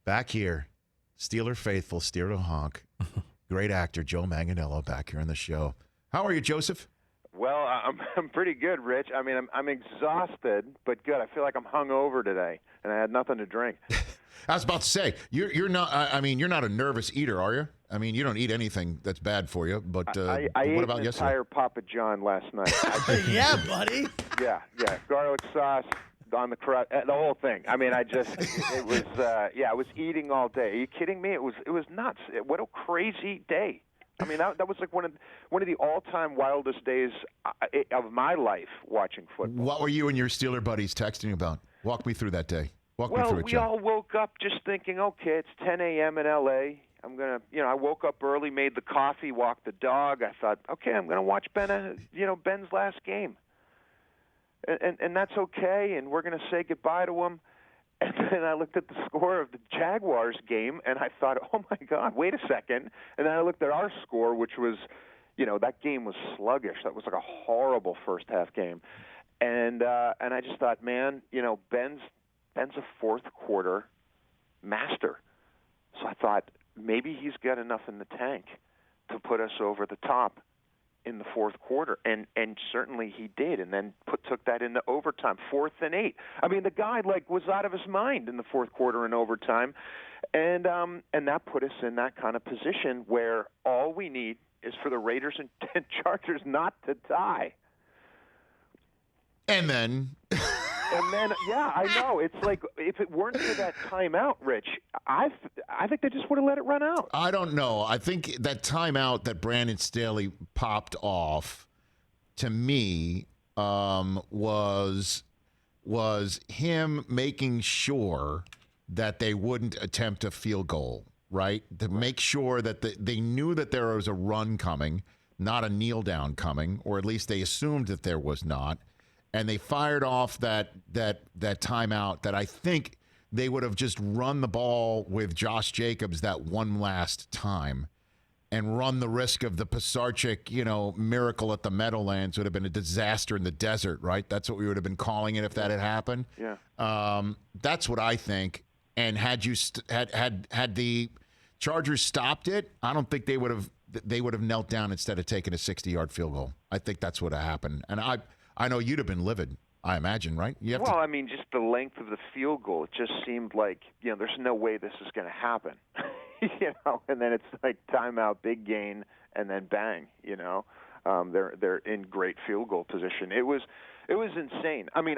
Back here, Steeler faithful, Steeler honk. Great actor Joe Manganiello back here on the show. How are you, Joseph? Well, I'm pretty good, Rich. I mean, I'm exhausted, but good. I feel like I'm hungover today, and I had nothing to drink. I was about to say you're not. I mean, you're not a nervous eater, are you? I mean, you don't eat anything that's bad for you. But I what ate about an yesterday? entire Papa John last night. Yeah, buddy. Yeah, garlic sauce on the crust, the whole thing. I mean, it was I was eating all day. Are you kidding me? It was nuts. What a crazy day. I mean, that was like one of the all-time wildest days of my life watching football. What were you and your Steeler buddies texting about? Walk me through that day. Walk me through it, we Joe. all woke up just thinking, okay, it's 10 a.m. in L.A. I'm going to, I woke up early, made the coffee, walked the dog. I thought, okay, I'm going to watch Ben's last game. And that's okay, and we're going to say goodbye to him. And then I looked at the score of the Jaguars game, and I thought, oh, my God, wait a second. And then I looked at our score, which was, that game was sluggish. That was like a horrible first-half game. And I just thought, man, Ben's a fourth-quarter master. So I thought maybe he's got enough in the tank to put us over the top in the fourth quarter, and certainly he did, and then took that into overtime, 4th and 8. I mean, the guy was out of his mind in the fourth quarter and overtime, and that put us in that kind of position where all we need is for the Raiders and Chargers not to tie. And then, yeah, I know. It's like if it weren't for that timeout, Rich, I think they just would have let it run out. I don't know. I think that timeout that Brandon Staley popped off, to me, was him making sure that they wouldn't attempt a field goal, right? To make sure that they knew that there was a run coming, not a kneel down coming, or at least they assumed that there was not. And they fired off that timeout that I think they would have just run the ball with Josh Jacobs that one last time and run the risk of the Pisarcik, miracle at the Meadowlands would have been a disaster in the desert, right? That's what we would have been calling it if that had happened. Yeah. That's what I think. And had you had the Chargers stopped it, I don't think they would have knelt down instead of taking a 60-yard field goal. I think that's what happened. And I know you'd have been livid, I imagine, right? I mean, just the length of the field goal, it just seemed like, there's no way this is going to happen. And then it's like timeout, big gain, and then bang, they're in great field goal position. It was insane. I mean,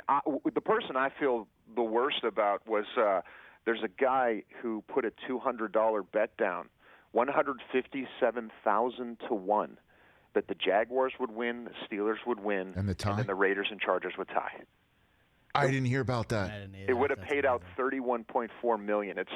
the person I feel the worst about was there's a guy who put a $200 bet down, 157,000 to 1. That the Jaguars would win, the Steelers would win, and then the Raiders and Chargers would tie. I didn't hear about that. It would have paid out $31.4 million. It's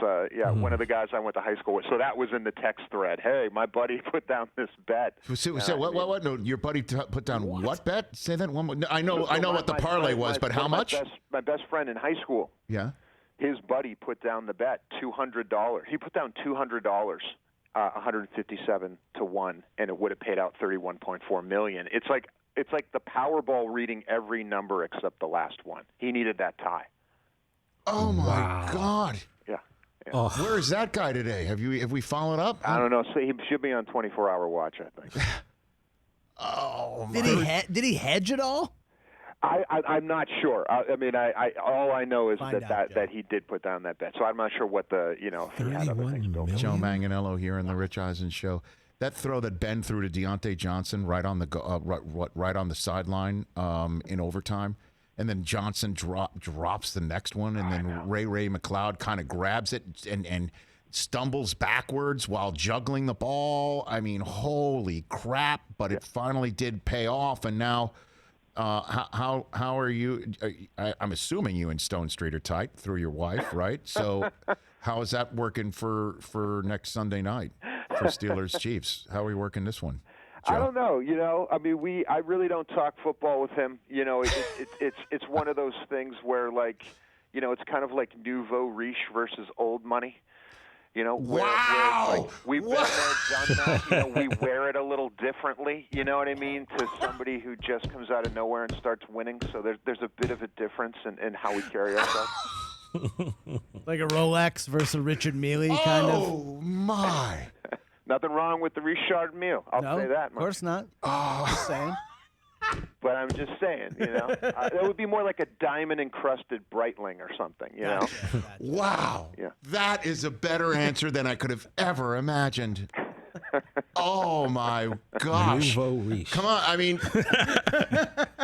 one of the guys I went to high school with. So that was in the text thread. Hey, my buddy put down this bet. So what? No, your buddy put down what bet? Say that one more. No, I know what the parlay was, but how much? My best friend in high school. Yeah. His buddy put down the bet, $200. He put down $200. 157 to 1, and it would have paid out $31.4 million. It's like the Powerball reading every number except the last one. He needed that tie. Oh my God! Yeah. Oh. Where is that guy today? Have we followed up? I don't know. So he should be on 24-hour watch, I think. Oh. Did he hedge it all? I'm not sure. All I know is that he did put down that bet. So I'm not sure what the if he had other things built. Joe Manganiello here in the Rich Eisen Show. That throw that Ben threw to Deontay Johnson right on the sideline in overtime, and then Johnson drops the next one, and then Ray McLeod kind of grabs it and stumbles backwards while juggling the ball. I mean, holy crap! But it finally did pay off, and now. How are you? I'm assuming you and Stonestreet are tight through your wife, right? So how is that working for next Sunday night for Steelers Chiefs? How are we working this one, Joe? I don't know. I really don't talk football with him. It's one of those things where it's kind of like nouveau riche versus old money. Where we've been there, done that. We wear it a little differently. You know what I mean? To somebody who just comes out of nowhere and starts winning. So there's a bit of a difference in how we carry ourselves. Like a Rolex versus a Richard Mille kind of. Oh, my. Nothing wrong with the Richard Mille. I'll No, say that of much. course not. Just saying. But I'm just saying, that would be more like a diamond-encrusted Breitling or something, know? Gotcha. Wow. Yeah. That is a better answer than I could have ever imagined. Oh, my gosh. Nouveau riche. Come on. I mean,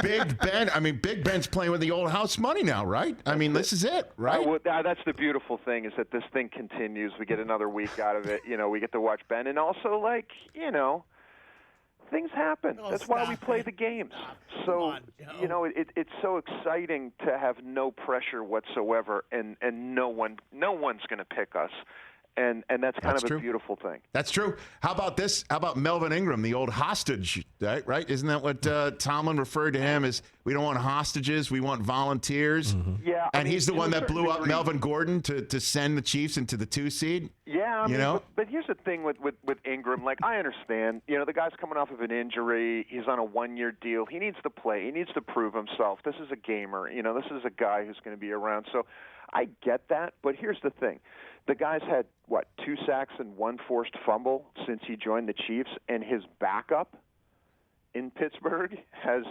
Big Ben. I mean, Big Ben's playing with the old house money now, right? I mean, this is it, right? Well, that's the beautiful thing is that this thing continues. We get another week out of it. We get to watch Ben. And also, things happen. Oh, That's why we stop play it. the games. Come So, on, Joe. it's so exciting to have no pressure whatsoever, and no one's going to pick us. And that's kind That's of true. a beautiful thing. That's true. How about this? How about Melvin Ingram, the old hostage, right? Isn't that what Tomlin referred to him as? We don't want hostages. We want volunteers. Mm-hmm. Yeah. And he's the to one a that blew certain up degree. Melvin Gordon to send the Chiefs into the 2 seed. Yeah, I mean, know? but here's the thing with Ingram. Like, I understand. The guy's coming off of an injury. He's on a 1-year deal. He needs to play. He needs to prove himself. This is a gamer. This is a guy who's going to be around. So I get that. But here's the thing. The guy's had, 2 sacks and 1 forced fumble since he joined the Chiefs, and his backup in Pittsburgh has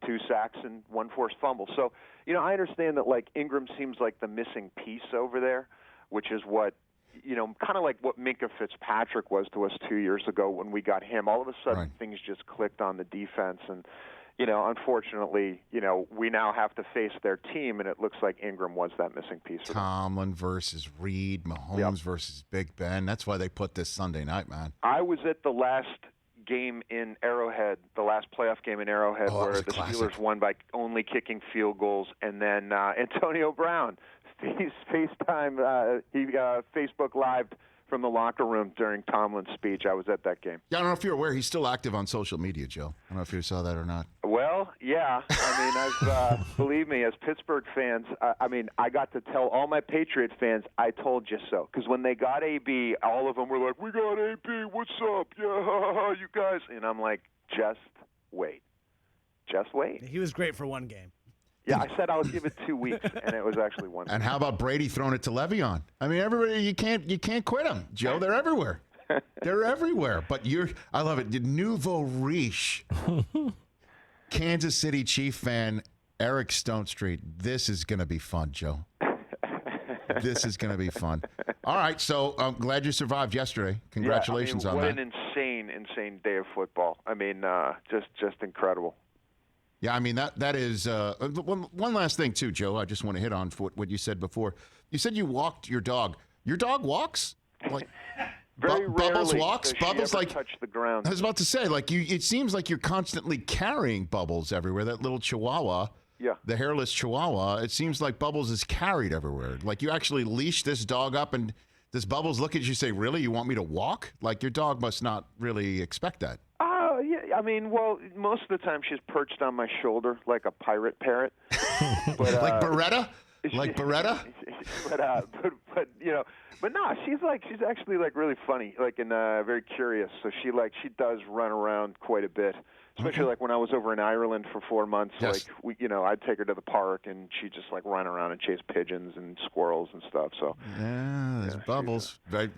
2 sacks and 1 forced fumble. So, I understand that, Ingram seems like the missing piece over there, which is what, kind of like what Minka Fitzpatrick was to us 2 years ago when we got him. All of a sudden, Right. things just clicked on the defense, and unfortunately, we now have to face their team, and it looks like Ingram was that missing piece. For them. Tomlin versus Reed, Mahomes Yep. versus Big Ben. That's why they put this Sunday night, man. I was at the last game in Arrowhead, the last playoff game in Arrowhead, Oh, that where was a the classic. Steelers won by only kicking field goals, and then Antonio Brown, he's FaceTime, Facebook Live from the locker room during Tomlin's speech. I was at that game. Yeah, I don't know if you're aware, he's still active on social media, Joe. I don't know if you saw that or not. Well, yeah. I've believe me, as Pittsburgh fans, I got to tell all my Patriot fans, I told you so. Because when they got AB, all of them were like, we got AB, what's up? Yeah, you guys. And I'm like, just wait. Just wait. He was great for one game. Yeah, I said I would give it 2 weeks, and it was actually 1 And how about Brady throwing it to Le'Veon? I mean, everybody, you can't quit them, Joe. They're everywhere. They're everywhere. But I love it. The nouveau riche, Kansas City Chief fan, Eric Stonestreet. This is going to be fun, Joe. This is going to be fun. All right, so I'm glad you survived yesterday. Congratulations on on that. that. What an insane day of football. Just incredible. Yeah, I mean, that is one last thing, too, Joe. I just want to hit on for what you said before. You said you walked your dog. Your dog walks? Like Very Bubbles rarely walks? does she Bubbles, ever like, touch the ground. I was about to say, it seems like you're constantly carrying Bubbles everywhere. That little chihuahua, Yeah. the hairless chihuahua, it seems like Bubbles is carried everywhere. Like you actually leash this dog up and does Bubbles look at you and say, really, you want me to walk? Like your dog must not really expect that. Yeah. Well, most of the time she's perched on my shoulder like a pirate parrot. But, Like Beretta? Like Beretta? but no, she's actually really funny, and very curious. So she does run around quite a bit. Especially when I was over in Ireland for 4 months, Yes. I'd take her to the park and she'd just run around and chase pigeons and squirrels and stuff. So Yeah, there's Bubbles.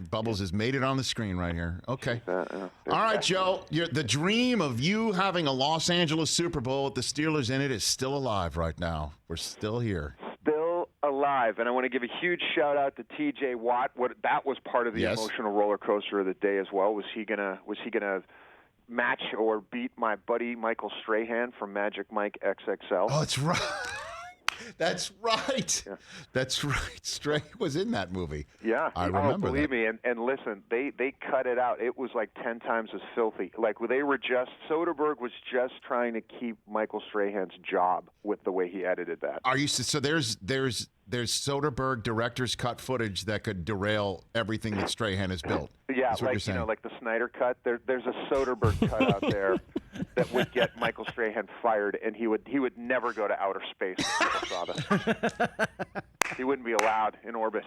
Bubbles has made it on the screen right here. Okay. yeah. All right, Joe. The dream of you having a Los Angeles Super Bowl with the Steelers in it is still alive right now. We're still here. Still alive, and I want to give a huge shout out to T.J. Watt. That was part of the Yes. emotional roller coaster of the day as well. Was he gonna match or beat my buddy Michael Strahan from Magic Mike XXL? Oh, that's right. That's right. Yeah. That's right. Stray was in that movie. Yeah, I remember believe that. me, and listen, they cut it out. It was 10 times as filthy. Soderbergh was just trying to keep Michael Strahan's job with the way he edited that. Are you so there's Soderbergh director's cut footage that could derail everything that Strahan has built. Yeah, That's what you're saying. like the Snyder cut. There's a Soderbergh cut out there that would get Michael Strahan fired, and he would never go to outer space if people saw that. He wouldn't be allowed in orbit.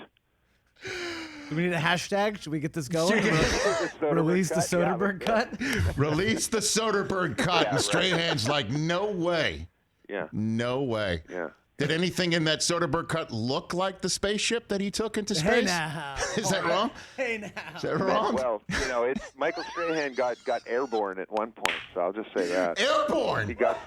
Do we need a hashtag? Should we get this going? Soderbergh Release the cut? Yeah, Soderbergh cut? Release the Soderbergh cut. Yeah, and right. Strahan's like, no way. Yeah. No way. Yeah. Did anything in that Soderbergh cut look like the spaceship that he took into space? Hey now. Is that wrong? Hey now. Is that wrong? Well, it's Michael Strahan got airborne at one point, so I'll just say that. Airborne. He got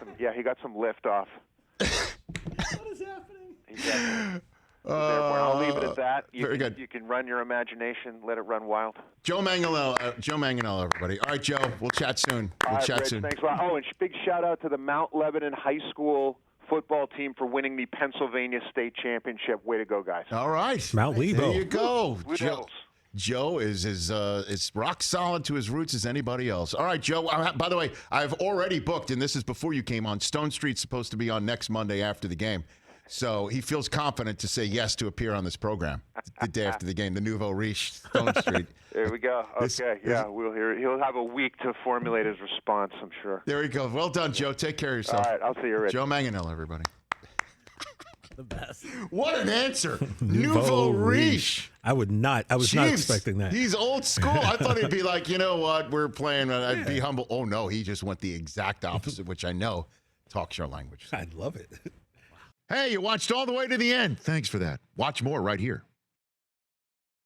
some lift off. What is happening? Airborne. I'll leave it at that. Very good. You can run your imagination, let it run wild. Joe Manganiello, everybody. All right, Joe, we'll chat soon. All right, Rich, thanks a lot. Oh, and big shout out to the Mount Lebanon High School football team for winning the Pennsylvania State Championship. Way to go, guys. All right. Mount Lebo. There you go. Blue Devils. Joe is rock solid to his roots as anybody else. All right, Joe. By the way, I've already booked, and this is before you came on. Stonestreet's supposed to be on next Monday after the game. So he feels confident to say yes to appear on this program the day after the game. The nouveau riche, Stonestreet. There we go. Okay, we'll hear it. He'll have a week to formulate his response, I'm sure. There we go. Well done, Joe. Take care of yourself. All right, I'll see you, Rich. Joe Manganiello, everybody. The best. What an answer. Nouveau riche. I was not expecting that. He's old school. I thought he'd be like, you know what, we're playing, I'd be humble. Oh, no, he just went the exact opposite, which I know talks your language. I love it. Hey, you watched all the way to the end. Thanks for that. Watch more right here.